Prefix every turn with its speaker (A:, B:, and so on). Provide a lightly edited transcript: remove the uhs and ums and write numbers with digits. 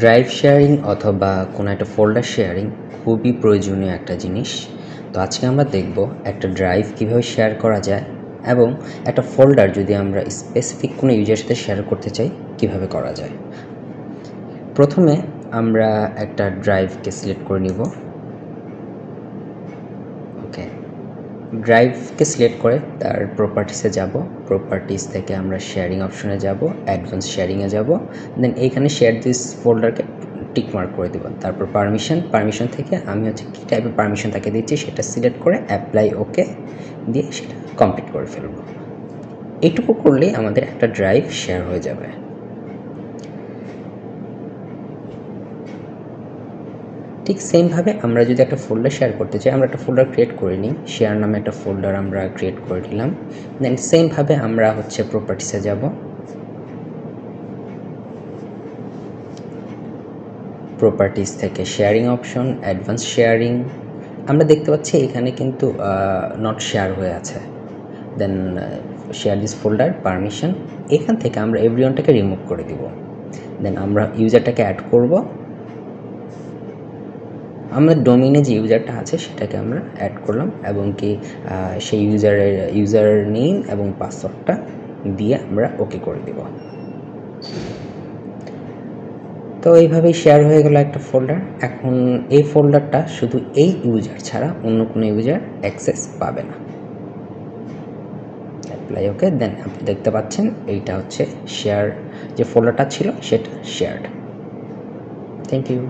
A: Drive sharing অথবা কোনো একটা ফোল্ডার শেয়ারিং খুবই প্রয়োজনীয় একটা জিনিস। তো আজকে আমরা দেখব একটা ড্রাইভ কীভাবে শেয়ার করা যায় এবং একটা ফোল্ডার যদি আমরা স্পেসিফিক কোনো ইউজারের সাথে শেয়ার করতে চাই কীভাবে করা যায়। প্রথমে আমরা একটা ড্রাইভকে সিলেক্ট করে নিব। ওকে, ড্রাইভকে সিলেক্ট করে তার প্রপার্টিসে যাব। প্রপার্টিস থেকে আমরা শেয়ারিং অপশনে যাব, অ্যাডভান্স শেয়ারিংয়ে যাব, দেন এইখানে শেয়ার দিস ফোল্ডারকে টিক মার্ক করে দেব। তারপর পারমিশন থেকে আমি হচ্ছে কী টাইপের পারমিশন তাকে দিচ্ছি সেটা সিলেক্ট করে অ্যাপ্লাই ওকে দিয়ে সেটা কমপ্লিট করে ফেলব। এইটুকু করলেই আমাদের একটা ড্রাইভ শেয়ার হয়ে যাবে। ঠিক সেমভাবে আমরা যদি একটা ফোল্ডার শেয়ার করতে চাই, আমরা একটা ফোল্ডার ক্রিয়েট করে নিই। শেয়ার নামে একটা ফোল্ডার আমরা ক্রিয়েট করে নিলাম। দেন সেমভাবে আমরা হচ্ছে প্রপার্টিসে যাব। প্রপার্টিস থেকে শেয়ারিং অপশন, অ্যাডভান্স শেয়ারিং, আমরা দেখতে পাচ্ছি এখানে কিন্তু নট শেয়ার হয়ে আছে। দেন শেয়ার দিস ফোল্ডার, পারমিশন, এখান থেকে আমরা এভরিওয়ানটাকে রিমুভ করে দিব। দেন আমরা ইউজারটাকে অ্যাড করব। আমাদের ডোমেইনে যে ইউজারটা আছে সেটাকে আমরা অ্যাড করলাম এবং কি সেই ইউজার নেম এবং পাসওয়ার্ডটা দিয়ে আমরা ওকে করে দেব। তো এইভাবেই শেয়ার হয়ে গেল একটা ফোল্ডার। এখন এই ফোল্ডারটা শুধু এই ইউজার ছাড়া অন্য কোনো ইউজার অ্যাক্সেস পাবে না। অ্যাপ্লাই ওকে, দেন আপনি দেখতে পাচ্ছেন এইটা হচ্ছে শেয়ার, যে ফোল্ডারটা ছিল সেটা শেয়ার্ড। Thank you.